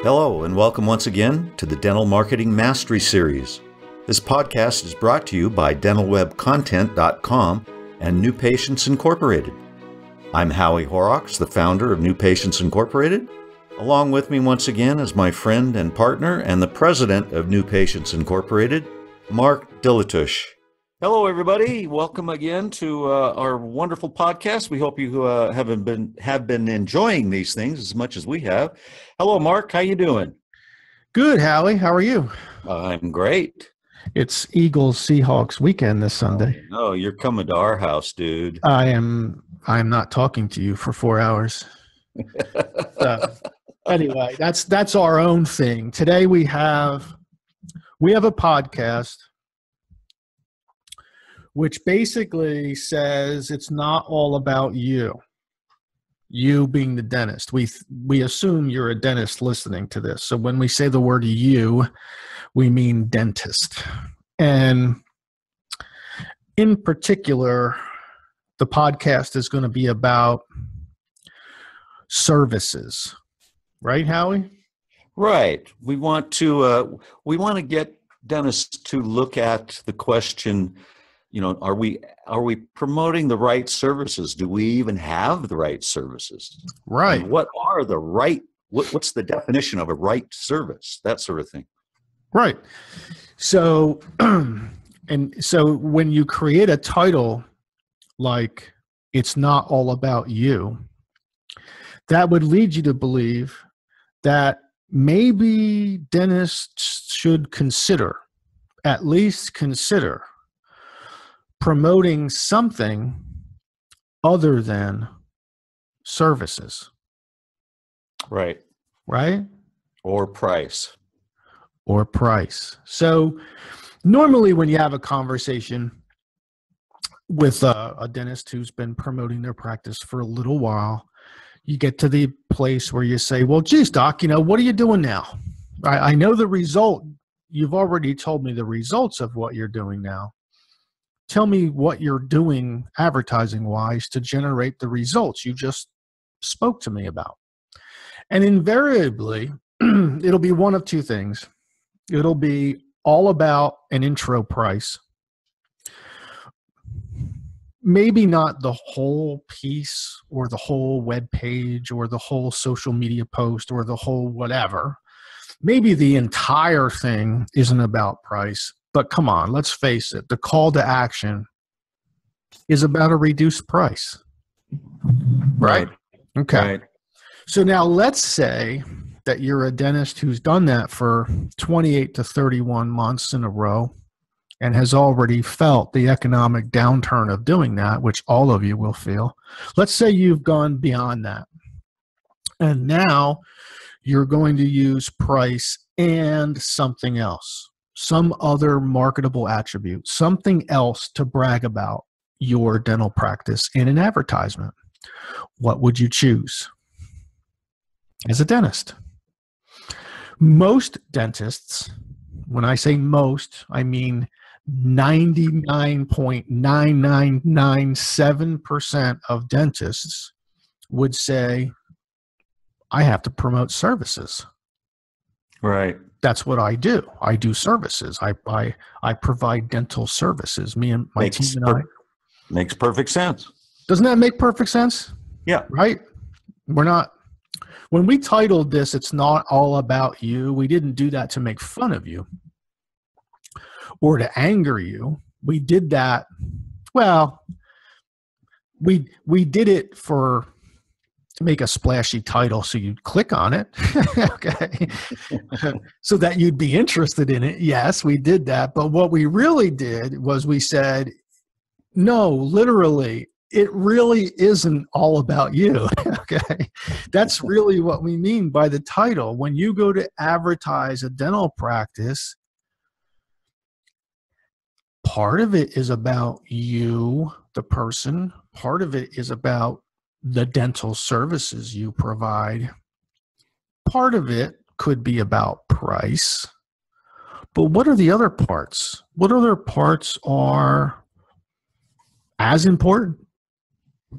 Hello, and welcome once again to the Dental Marketing Mastery Series. This podcast is brought to you by dentalwebcontent.com and New Patients Incorporated. I'm Howie Horrocks, the founder of New Patients Incorporated. Along with me once again is my friend and partner and the president of New Patients Incorporated, Mark Dilatush. Hello, everybody. Welcome again to our wonderful podcast. We hope you have been enjoying these things as much as we have. Hello, Mark. How you doing? Good, Howie. How are you? I'm great. It's Eagles-Seahawks weekend this Sunday. Oh, you're coming to our house, dude. I'm not talking to you for 4 hours. Anyway, that's our own thing. Today we have a podcast which basically says it's not all about you being the dentist. We assume you're a dentist listening to this. So when we say the word you, we mean dentist. And in particular, the podcast is going to be about services. Right, Howie? Right. We want to get dentists to look at the question, are we promoting the right services? Do we even have the right services? Right. And what's the definition of a right service? That sort of thing. Right. So, so when you create a title like "It's Not All About You," that would lead you to believe that maybe dentists should at least consider promoting something other than services. Right. Right? Or price. So normally when you have a conversation with a dentist who's been promoting their practice for a little while, you get to the place where you say, well, geez, doc, what are you doing now? I know the result. You've already told me the results of what you're doing now. Tell me what you're doing advertising-wise to generate the results you just spoke to me about. And invariably, it'll be one of two things. It'll be all about an intro price. Maybe not the whole piece or the whole web page or the whole social media post or the whole whatever. Maybe the entire thing isn't about price. But come on, let's face it. The call to action is about a reduced price. Right? Okay. Right. So now let's say that you're a dentist who's done that for 28 to 31 months in a row and has already felt the economic downturn of doing that, which all of you will feel. Let's say you've gone beyond that. And now you're going to use price and something else. Some other marketable attribute, something else to brag about your dental practice in an advertisement. What would you choose as a dentist? Most dentists, when I say most, I mean 99.9997% of dentists would say, I have to promote services. Right. That's what I do. I do services. I provide dental services. Me and my team and I. Makes perfect sense. Doesn't that make perfect sense? Yeah. Right? When we titled this, It's Not All About You, we didn't do that to make fun of you or to anger you. We did that, well, we did it to make a splashy title so you'd click on it, okay, so that you'd be interested in it. Yes, we did that. But what we really did was we said, no, literally, it really isn't all about you, okay? That's really what we mean by the title. When you go to advertise a dental practice, part of it is about you, the person. Part of it is about the dental services you provide. Part of it could be about price. But what are the other parts? What other parts are as important?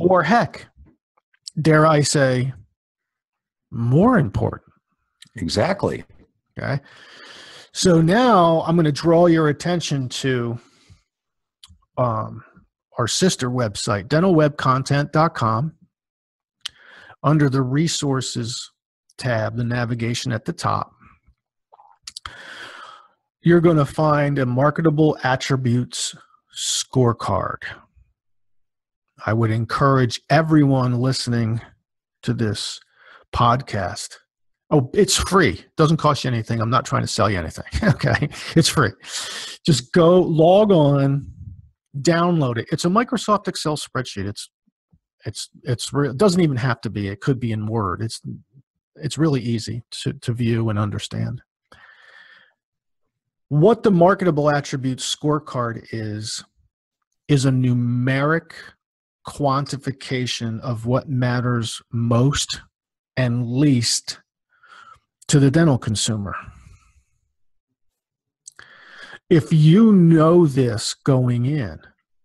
Or heck, dare I say, more important? Exactly. Okay. So now I'm going to draw your attention to our sister website, dentalwebcontent.com. Under the resources tab, the navigation at the top, you're going to find a marketable attributes scorecard. I would encourage everyone listening to this podcast. Oh, it's free. Doesn't cost you anything. I'm not trying to sell you anything. Okay. It's free. Just go log on, download it. It's a Microsoft Excel spreadsheet. It doesn't even have to be. It could be in Word. It's really easy to view and understand. What the marketable attributes scorecard is a numeric quantification of what matters most and least to the dental consumer. If you know this going in,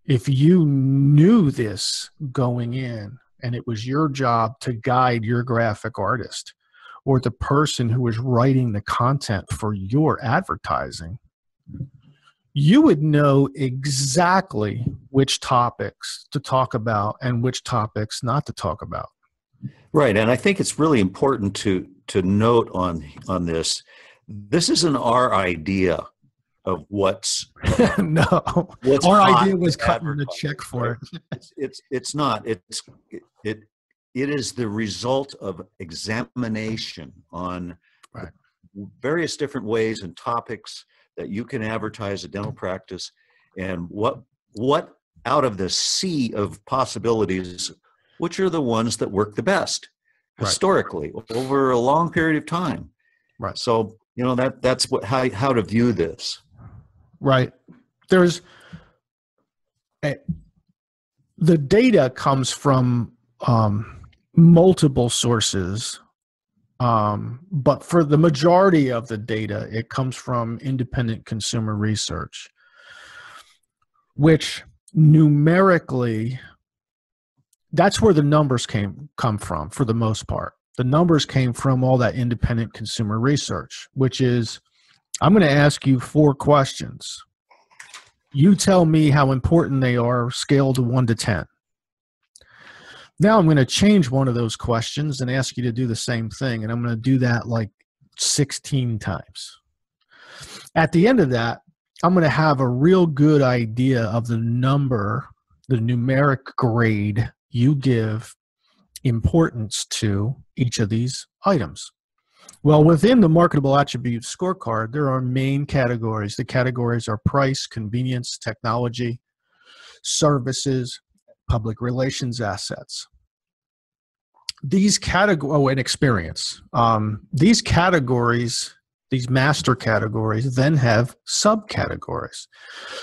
if you knew this going in, and it was your job to guide your graphic artist or the person who was writing the content for your advertising, you would know exactly which topics to talk about and which topics not to talk about. Right. And I think it's really important to note on this. This isn't our idea of what's no. What's our hot idea was in cutting the check for it. It's not. It is the result of examination on right. various different ways and topics that you can advertise a dental practice, and what out of the sea of possibilities, which are the ones that work the best historically over a long period of time. Right. So that's how to view this. Right. There's the data comes from multiple sources, but for the majority of the data, it comes from independent consumer research, which numerically, that's where the numbers come from for the most part. The numbers came from all that independent consumer research, which is, I'm going to ask you 4 questions. You tell me how important they are, scaled 1 to 10. Now I'm going to change one of those questions and ask you to do the same thing, and I'm going to do that like 16 times. At the end of that, I'm going to have a real good idea of the number, the numeric grade you give importance to each of these items. Well, within the marketable attributes scorecard, there are main categories. The categories are price, convenience, technology, services, public relations assets. These categories, and experience. These categories, these master categories, then have subcategories.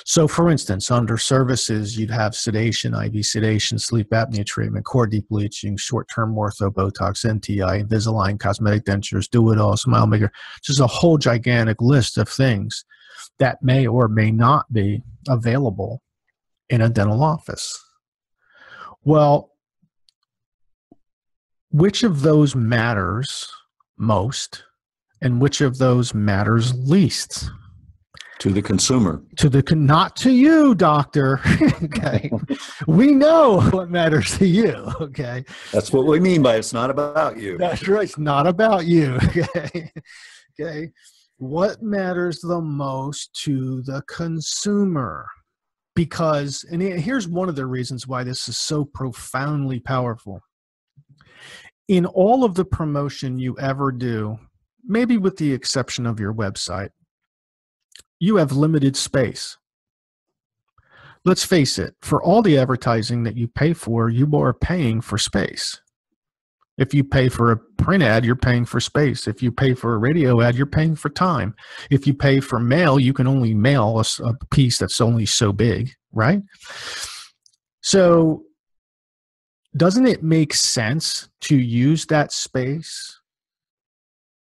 So, for instance, under services, you'd have sedation, IV sedation, sleep apnea treatment, core deep bleaching, short-term ortho, Botox, NTI, Invisalign, cosmetic dentures, do-it-all, smile maker. Just a whole gigantic list of things that may or may not be available in a dental office. Well, which of those matters most? And which of those matters least? To the consumer. Not to you, doctor. Okay. We know what matters to you. Okay. That's what we mean by it's not about you. That's right. It's not about you. Okay. Okay. What matters the most to the consumer? Because, and here's one of the reasons why this is so profoundly powerful. In all of the promotion you ever do, maybe with the exception of your website, you have limited space. Let's face it, for all the advertising that you pay for, you are paying for space. If you pay for a print ad, you're paying for space. If you pay for a radio ad, you're paying for time. If you pay for mail, you can only mail a piece that's only so big, right? So doesn't it make sense to use that space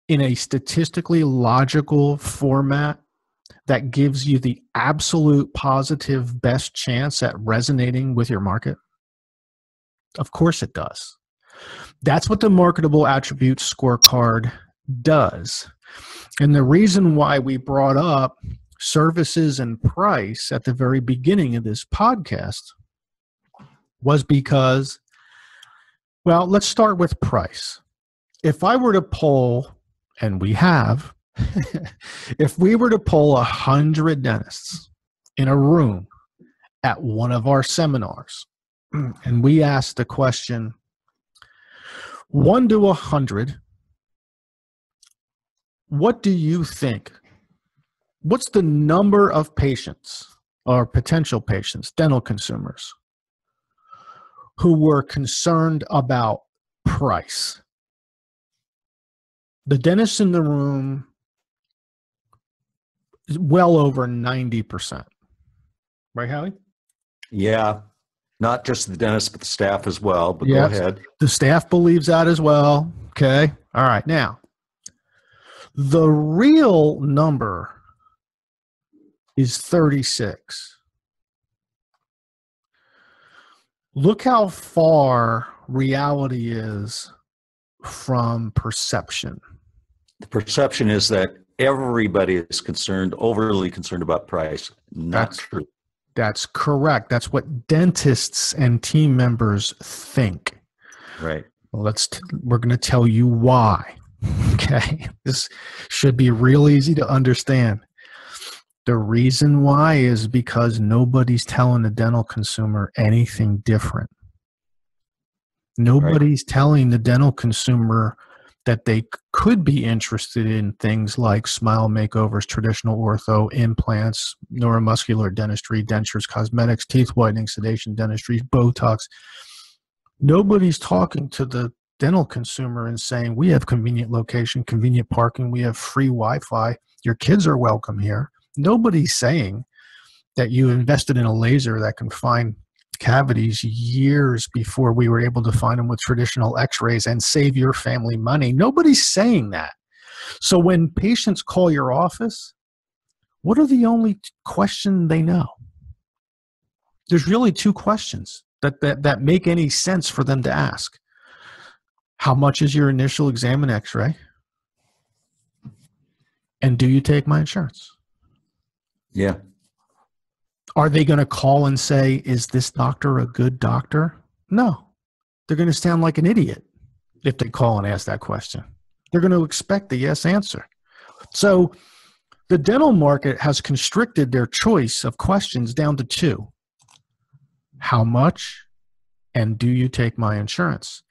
in a statistically logical format that gives you the absolute positive best chance at resonating with your market? Of course it does. That's what the marketable attributes scorecard does. And the reason why we brought up services and price at the very beginning of this podcast was because, well, let's start with price. If I were to poll, and we have, if we were to poll 100 dentists in a room at one of our seminars, and we asked the question, 1 to 100, what do you think? What's the number of patients or potential patients, dental consumers, who were concerned about price? The dentists in the room, well over 90%. Right, Howie? Yeah. Not just the dentist, but the staff as well. But go ahead. The staff believes that as well. Okay. All right. Now, the real number is 36. Look how far reality is from perception. The perception is that everybody is overly concerned about price. Not true. That's correct. That's what dentists and team members think. Right. Well, we're going to tell you why. Okay. This should be real easy to understand. The reason why is because nobody's telling the dental consumer anything different. Nobody's telling the dental consumer that they could be interested in things like smile makeovers, traditional ortho, implants, neuromuscular dentistry, dentures, cosmetics, teeth whitening, sedation dentistry, Botox. Nobody's talking to the dental consumer and saying, we have convenient location, convenient parking, we have free Wi-Fi, your kids are welcome here. Nobody's saying that you invested in a laser that can find cavities years before we were able to find them with traditional x-rays and save your family money. Nobody's saying that. So when patients call your office, what are the only question they know? There's really two questions that make any sense for them to ask. How much is your initial exam and x-ray? And do you take my insurance? Yeah. Are they going to call and say, is this doctor a good doctor? No. They're going to sound like an idiot if they call and ask that question. They're going to expect the yes answer. So the dental market has constricted their choice of questions down to two. How much? And do you take my insurance?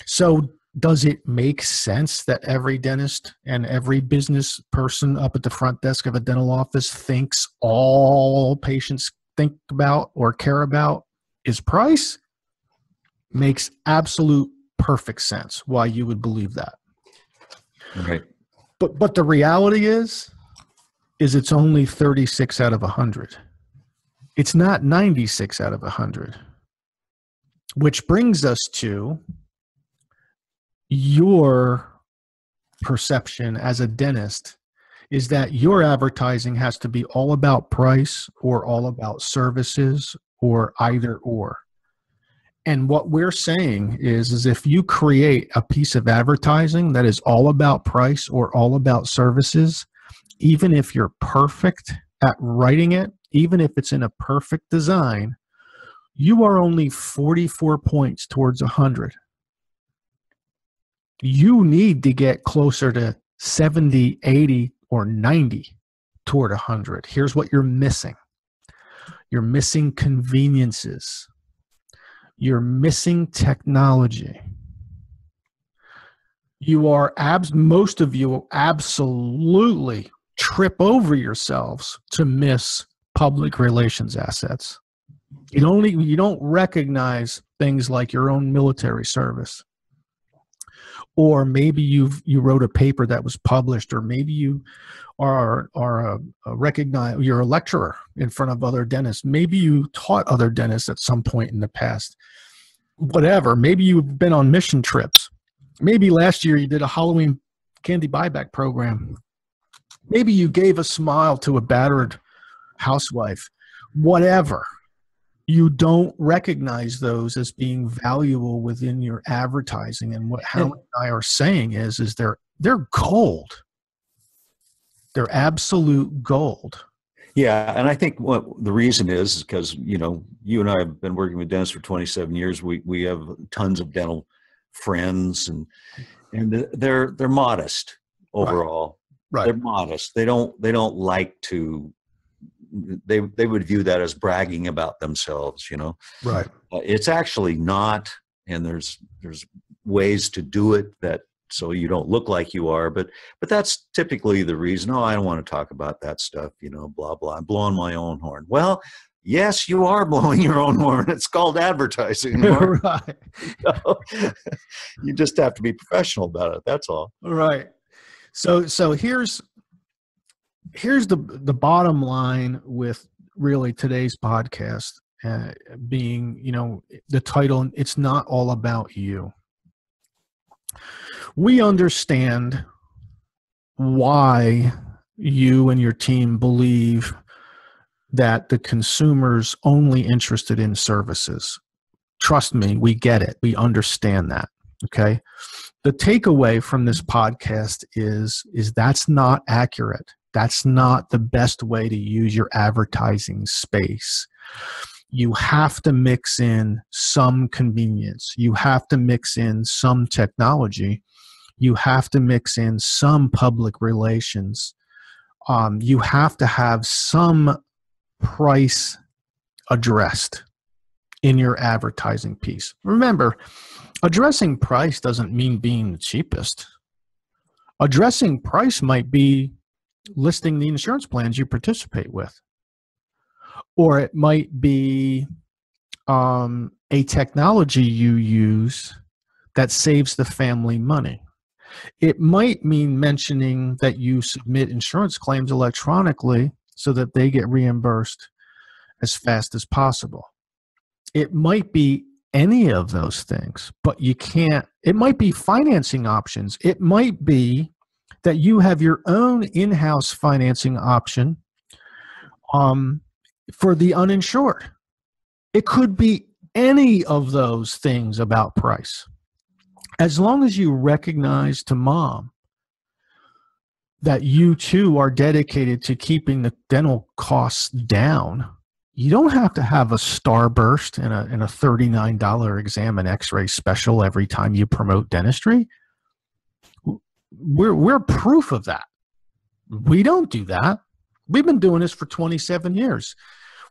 So does it make sense that every dentist and every business person up at the front desk of a dental office thinks all patients think about or care about is price? Makes absolute perfect sense why you would believe that. Right. But the reality is it's only 36 out of 100. It's not 96 out of 100. Which brings us to your perception as a dentist is that your advertising has to be all about price or all about services or either or. And what we're saying is if you create a piece of advertising that is all about price or all about services, even if you're perfect at writing it, even if it's in a perfect design, you are only 44 points towards 100. You need to get closer to 70, 80, or 90 toward 100. Here's what you're missing. You're missing conveniences. You're missing technology. Most of you will absolutely trip over yourselves to miss public relations assets. You don't recognize things like your own military service. Or maybe you wrote a paper that was published, or maybe you are recognized. You're a lecturer in front of other dentists. Maybe you taught other dentists at some point in the past. Whatever. Maybe you've been on mission trips. Maybe last year you did a Halloween candy buyback program. Maybe you gave a smile to a battered housewife. Whatever. You don't recognize those as being valuable within your advertising. And what Howard and I are saying is they're gold. They're absolute gold. Yeah, and I think what the reason is because, you know, you and I have been working with dentists for 27 years. We have tons of dental friends, and they're modest overall. Right. They're modest. They don't like to. They would view that as bragging about themselves. You know, Right. It's actually not, and there's ways to do it that so you don't look like you are, but that's typically the reason. Oh, I don't want to talk about that stuff, you know, blah blah. I'm blowing my own horn. Well, yes, you are blowing your own horn. It's called advertising. Right. You just have to be professional about it. That's all. Right. So here's the bottom line with really today's podcast being, you know, the title. It's not all about you. We understand why you and your team believe that the consumer's only interested in services. Trust me, we get it. We understand that. Okay. The takeaway from this podcast is that's not accurate. That's not the best way to use your advertising space. You have to mix in some convenience. You have to mix in some technology. You have to mix in some public relations. You have to have some price addressed in your advertising piece. Remember, addressing price doesn't mean being the cheapest. Addressing price might be listing the insurance plans you participate with. Or it might be a technology you use that saves the family money. It might mean mentioning that you submit insurance claims electronically so that they get reimbursed as fast as possible. It might be any of those things, but you can't. It might be financing options. It might be that you have your own in-house financing option for the uninsured. It could be any of those things about price. As long as you recognize to mom that you too are dedicated to keeping the dental costs down, you don't have to have a starburst and a $39 exam and x-ray special every time you promote dentistry. We're proof of that. We don't do that. We've been doing this for 27 years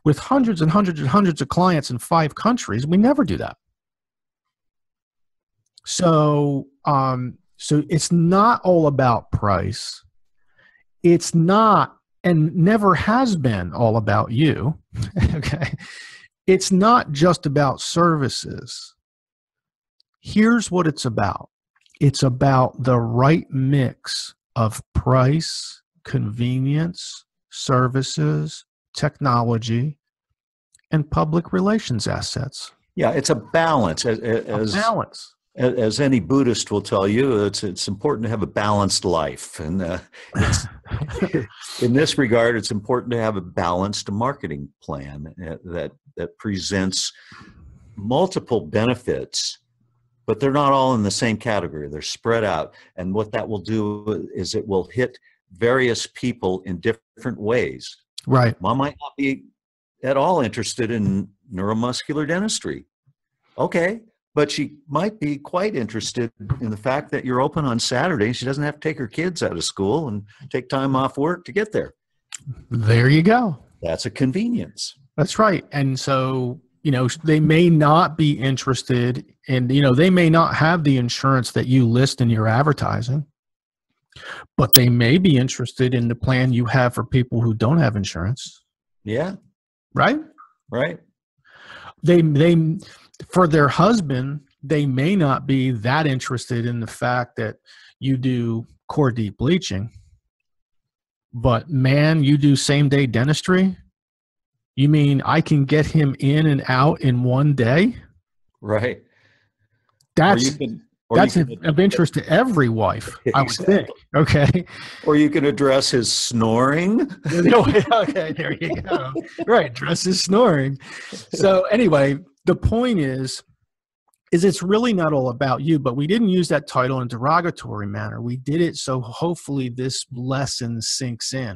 with hundreds and hundreds and hundreds of clients in 5 countries. We never do that. So it's not all about price. It's not, and never has been, all about you. Okay. It's not just about services. Here's what it's about. It's about the right mix of price, convenience, services, technology, and public relations assets. Yeah, it's a balance. As any Buddhist will tell you, it's important to have a balanced life. And in this regard, it's important to have a balanced marketing plan that presents multiple benefits, but they're not all in the same category. They're spread out. And what that will do is it will hit various people in different ways. Right. Mom might not be at all interested in neuromuscular dentistry. Okay. But she might be quite interested in the fact that you're open on Saturday. She doesn't have to take her kids out of school and take time off work to get there. There you go. That's a convenience. That's right. And so, you know, they may not be interested in, you know, they may not have the insurance that you list in your advertising, but they may be interested in the plan you have for people who don't have insurance. Yeah. Right? Right. They for their husband, they may not be that interested in the fact that you do core deep bleaching, but man, you do same day dentistry. You mean I can get him in and out in one day? Right. That's of interest to every wife, exactly. I would think. Okay. Or you can address his snoring. Okay, there you go. Right, address his snoring. So anyway, the point is is it's really not all about you, but we didn't use that title in a derogatory manner. We did it so hopefully this lesson sinks in.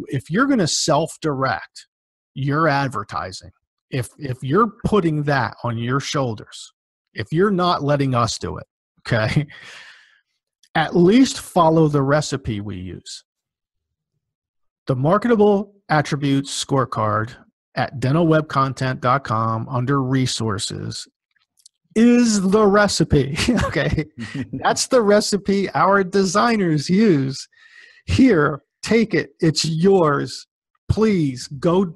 If you're going to self-direct your advertising, if you're putting that on your shoulders, if you're not letting us do it, okay, at least follow the recipe we use. The marketable attributes scorecard at dentalwebcontent.com under resources is the recipe. Okay. That's the recipe our designers use. Here, take it. It's yours. Please go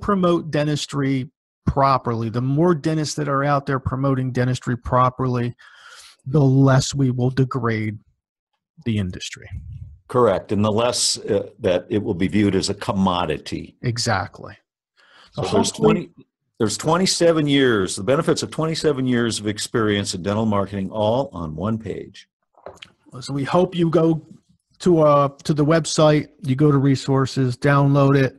promote dentistry properly. The more dentists that are out there promoting dentistry properly, the less we will degrade the industry. Correct. And the less that it will be viewed as a commodity. Exactly. So there's 27 years, the benefits of 27 years of experience in dental marketing, all on one page. So we hope you go to the website, you go to resources, download it.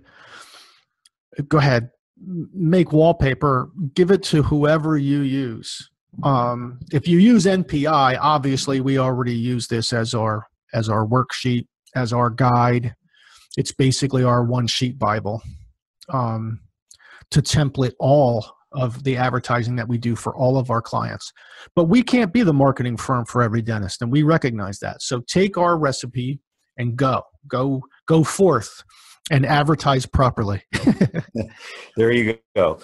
Go ahead, make wallpaper, give it to whoever you use. If you use NPI, obviously we already use this as our worksheet, as our guide. It's basically our one sheet Bible. To template all of the advertising that we do for all of our clients. But we can't be the marketing firm for every dentist, and we recognize that. So take our recipe and go forth and advertise properly. There you go.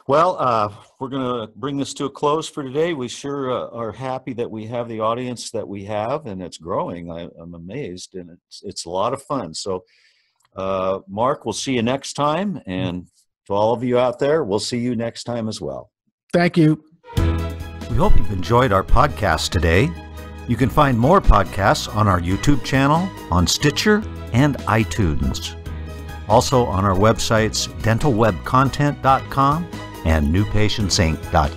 Well, we're going to bring this to a close for today. We sure are happy that we have the audience that we have, and it's growing. I'm amazed, and it's a lot of fun. So, Mark, we'll see you next time, and to all of you out there, we'll see you next time as well. Thank you. We hope you've enjoyed our podcast today. You can find more podcasts on our YouTube channel, on Stitcher, and iTunes. Also on our websites, dentalwebcontent.com and newpatientsinc.com.